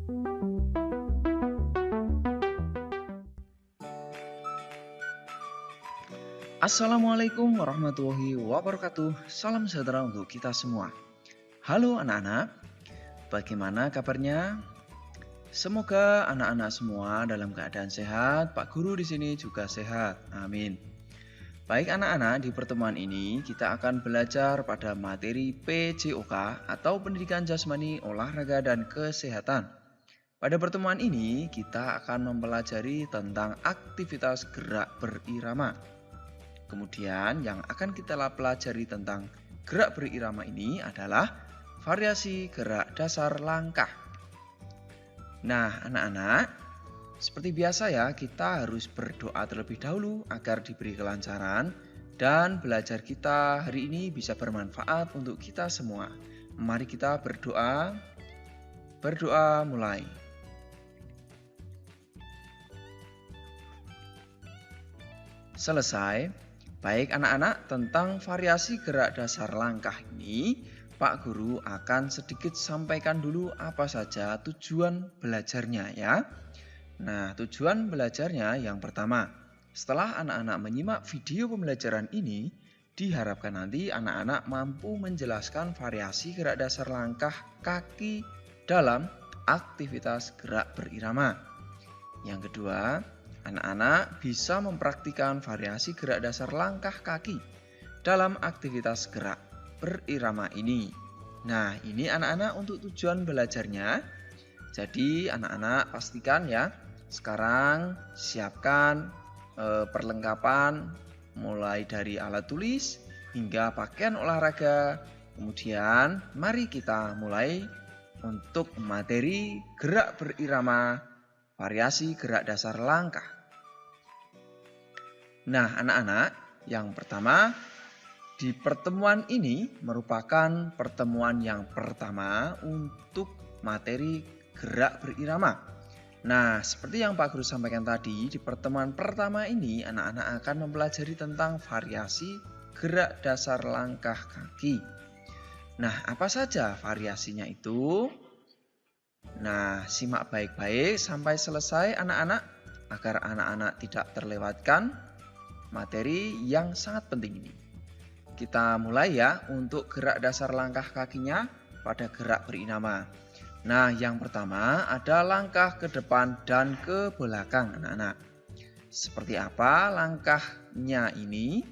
Assalamualaikum warahmatullahi wabarakatuh. Salam sejahtera untuk kita semua. Halo anak-anak, bagaimana kabarnya? Semoga anak-anak semua dalam keadaan sehat. Pak Guru di sini juga sehat. Amin. Baik anak-anak, di pertemuan ini kita akan belajar pada materi PJOK atau Pendidikan Jasmani, Olahraga dan Kesehatan. Pada pertemuan ini kita akan mempelajari tentang aktivitas gerak berirama. Kemudian yang akan kita pelajari tentang gerak berirama ini adalah variasi gerak dasar langkah. Nah anak-anak, seperti biasa ya, kita harus berdoa terlebih dahulu agar diberi kelancaran dan belajar kita hari ini bisa bermanfaat untuk kita semua. Mari kita berdoa. Berdoa mulai. Selesai. Baik anak-anak, tentang variasi gerak dasar langkah ini, Pak Guru akan sedikit sampaikan dulu apa saja tujuan belajarnya ya. Nah, tujuan belajarnya yang pertama, setelah anak-anak menyimak video pembelajaran ini, diharapkan nanti anak-anak mampu menjelaskan variasi gerak dasar langkah kaki dalam aktivitas gerak berirama. Yang kedua, anak-anak bisa mempraktikkan variasi gerak dasar langkah kaki dalam aktivitas gerak berirama ini. Nah, ini anak-anak untuk tujuan belajarnya. Jadi, anak-anak pastikan ya, sekarang siapkan perlengkapan mulai dari alat tulis hingga pakaian olahraga. Kemudian, mari kita mulai untuk materi gerak berirama, variasi gerak dasar langkah. Nah anak-anak, yang pertama di pertemuan ini merupakan pertemuan yang pertama untuk materi gerak berirama. Nah seperti yang Pak Guru sampaikan tadi, di pertemuan pertama ini anak-anak akan mempelajari tentang variasi gerak dasar langkah kaki. Nah apa saja variasinya itu? Nah simak baik-baik sampai selesai anak-anak agar anak-anak tidak terlewatkan materi yang sangat penting ini. Kita mulai ya untuk gerak dasar langkah kakinya pada gerak berirama. Nah yang pertama ada langkah ke depan dan ke belakang anak-anak. Seperti apa langkahnya ini?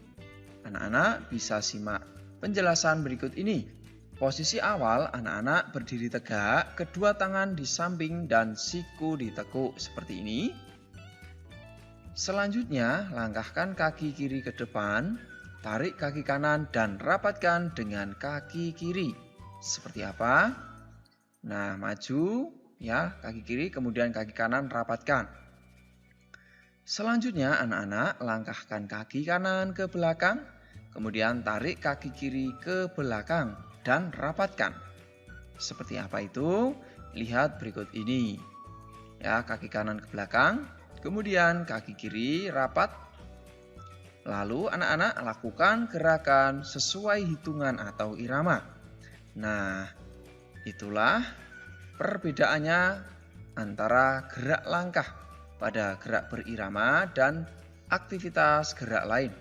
Anak-anak bisa simak penjelasan berikut ini. Posisi awal anak-anak berdiri tegak, kedua tangan di samping dan siku ditekuk seperti ini. Selanjutnya, langkahkan kaki kiri ke depan, tarik kaki kanan dan rapatkan dengan kaki kiri. Seperti apa? Nah, maju ya, kaki kiri kemudian kaki kanan rapatkan. Selanjutnya, anak-anak langkahkan kaki kanan ke belakang, kemudian tarik kaki kiri ke belakang dan rapatkan. Seperti apa itu? Lihat berikut ini. Ya, kaki kanan ke belakang. Kemudian kaki kiri rapat. Lalu anak-anak lakukan gerakan sesuai hitungan atau irama. Nah, itulah perbedaannya antara gerak langkah pada gerak berirama dan aktivitas gerak lain.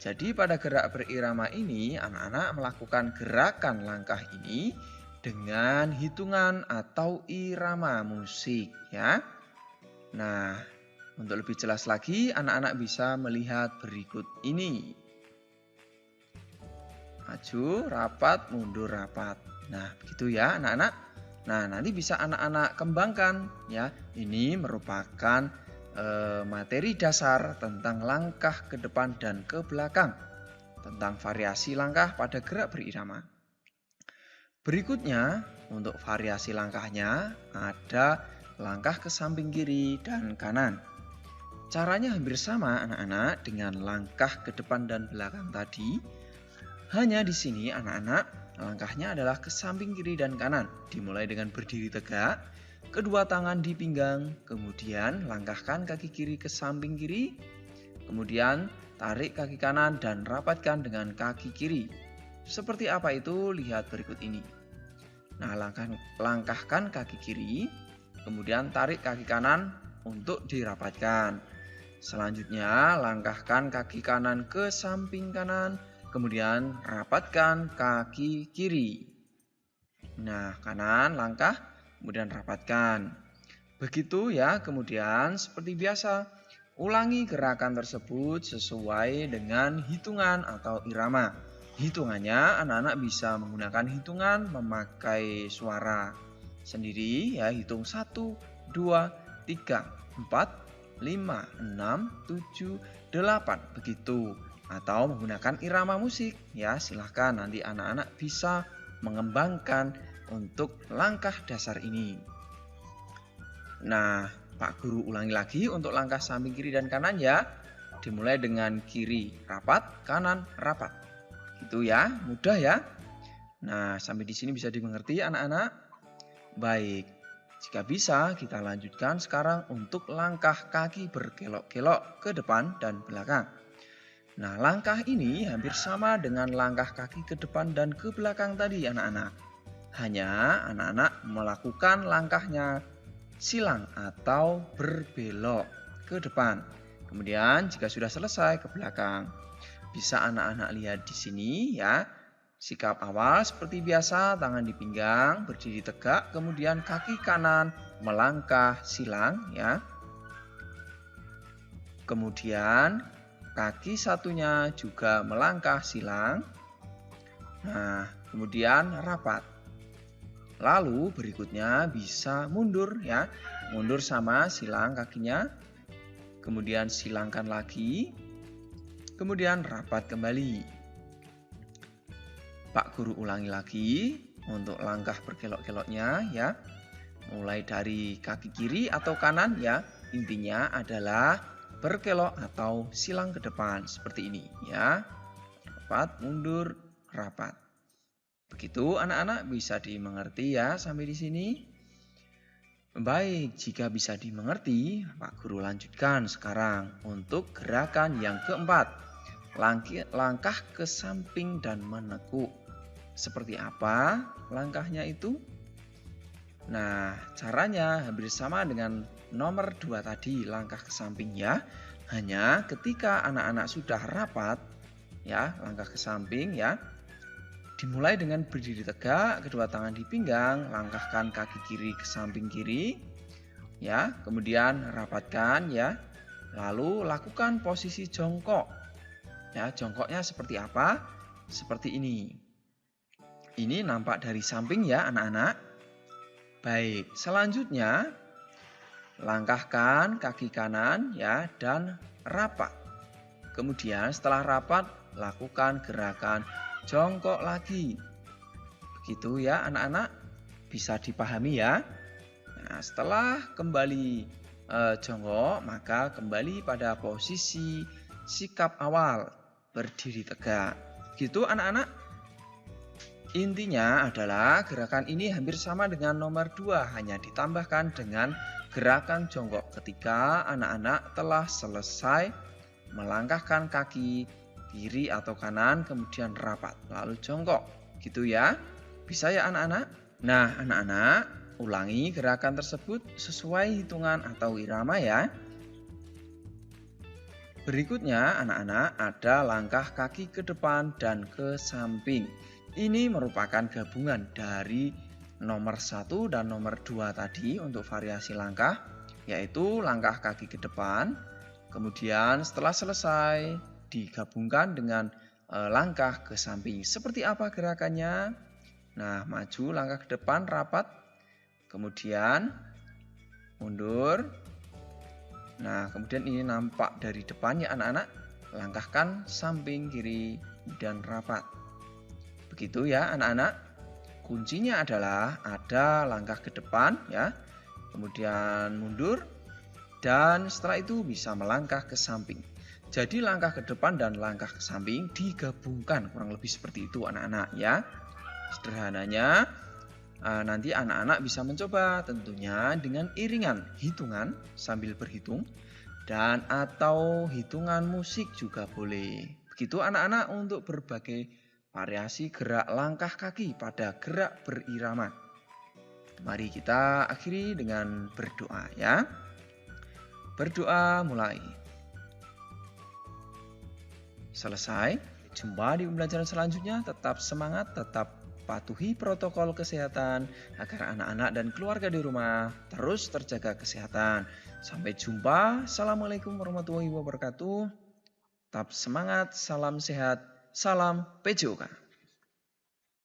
Jadi pada gerak berirama ini anak-anak melakukan gerakan langkah ini dengan hitungan atau irama musik ya. Nah, untuk lebih jelas lagi, anak-anak bisa melihat berikut ini. Maju, rapat, mundur, rapat. Nah, begitu ya anak-anak. Nah, nanti bisa anak-anak kembangkan ya. Ini merupakan materi dasar tentang langkah ke depan dan ke belakang. Tentang variasi langkah pada gerak berirama. Berikutnya, untuk variasi langkahnya ada langkah ke samping kiri dan kanan. Caranya hampir sama anak-anak dengan langkah ke depan dan belakang tadi. Hanya di sini anak-anak langkahnya adalah ke samping kiri dan kanan. Dimulai dengan berdiri tegak, kedua tangan di pinggang, kemudian langkahkan kaki kiri ke samping kiri, kemudian tarik kaki kanan dan rapatkan dengan kaki kiri. Seperti apa itu? Lihat berikut ini. Nah, langkahkan kaki kiri, kemudian tarik kaki kanan untuk dirapatkan. Selanjutnya, langkahkan kaki kanan ke samping kanan, kemudian rapatkan kaki kiri. Nah, kanan langkah, kemudian rapatkan. Begitu ya, kemudian seperti biasa, ulangi gerakan tersebut sesuai dengan hitungan atau irama. Hitungannya, anak-anak bisa menggunakan hitungan memakai suara sendiri ya, hitung 1, 2, 3, 4, 5, 6, 7, 8 begitu. Atau menggunakan irama musik ya, silahkan nanti anak-anak bisa mengembangkan untuk langkah dasar ini. Nah, Pak Guru ulangi lagi untuk langkah samping kiri dan kanan ya. Dimulai dengan kiri rapat, kanan rapat. Gitu ya, mudah ya. Nah, sampai di sini bisa dimengerti anak-anak? Baik, jika bisa kita lanjutkan sekarang untuk langkah kaki berkelok-kelok ke depan dan belakang. Nah, langkah ini hampir sama dengan langkah kaki ke depan dan ke belakang tadi anak-anak. Hanya anak-anak melakukan langkahnya silang atau berbelok ke depan. Kemudian jika sudah selesai ke belakang. Bisa anak-anak lihat di sini ya. Sikap awal seperti biasa, tangan di pinggang, berdiri tegak, kemudian kaki kanan melangkah silang ya. Kemudian kaki satunya juga melangkah silang. Nah, kemudian rapat. Lalu berikutnya bisa mundur ya. Mundur sama silang kakinya. Kemudian silangkan lagi. Kemudian rapat kembali. Pak Guru ulangi lagi untuk langkah berkelok-keloknya ya. Mulai dari kaki kiri atau kanan ya. Intinya adalah berkelok atau silang ke depan seperti ini ya. Rapat, mundur, rapat. Begitu anak-anak bisa dimengerti ya sampai di sini. Baik, jika bisa dimengerti, Pak Guru lanjutkan sekarang untuk gerakan yang keempat. Langkah ke samping dan menekuk. Seperti apa langkahnya itu? Nah, caranya hampir sama dengan nomor 2 tadi, langkah ke samping ya. Hanya ketika anak-anak sudah rapat, ya, langkah ke samping ya. Dimulai dengan berdiri tegak, kedua tangan di pinggang, langkahkan kaki kiri ke samping kiri. Ya, kemudian rapatkan ya. Lalu lakukan posisi jongkok. Ya, jongkoknya seperti apa? Seperti ini. Ini nampak dari samping ya anak-anak. Baik, selanjutnya langkahkan kaki kanan ya dan rapat. Kemudian setelah rapat lakukan gerakan jongkok lagi. Begitu ya anak-anak, bisa dipahami ya. Nah, setelah kembali jongkok, maka kembali pada posisi sikap awal, berdiri tegak. Gitu anak-anak. Intinya adalah gerakan ini hampir sama dengan nomor 2, hanya ditambahkan dengan gerakan jongkok ketika anak-anak telah selesai melangkahkan kaki kiri atau kanan, kemudian rapat, lalu jongkok. Gitu ya. Bisa ya anak-anak? Nah, anak-anak ulangi gerakan tersebut sesuai hitungan atau irama ya. Berikutnya anak-anak ada langkah kaki ke depan dan ke samping. Ini merupakan gabungan dari nomor 1 dan nomor 2 tadi untuk variasi langkah, yaitu langkah kaki ke depan, kemudian setelah selesai digabungkan dengan langkah ke samping. Seperti apa gerakannya? Nah, maju langkah ke depan rapat, kemudian mundur. Nah, kemudian ini nampak dari depan ya anak-anak. Langkahkan samping kiri dan rapat. Begitu ya anak-anak. Kuncinya adalah ada langkah ke depan ya. Kemudian mundur. Dan setelah itu bisa melangkah ke samping. Jadi langkah ke depan dan langkah ke samping digabungkan. Kurang lebih seperti itu anak-anak ya. Sederhananya nanti anak-anak bisa mencoba tentunya dengan iringan hitungan sambil berhitung dan atau hitungan musik juga boleh. Begitu anak-anak untuk berbagai variasi gerak langkah kaki pada gerak berirama. Mari kita akhiri dengan berdoa ya. Berdoa mulai. Selesai. Jumpa di pembelajaran selanjutnya. Tetap semangat, tetap patuhi protokol kesehatan agar anak-anak dan keluarga di rumah terus terjaga kesehatan. Sampai jumpa. Assalamualaikum warahmatullahi wabarakatuh. Tetap semangat, salam sehat, salam PJOK.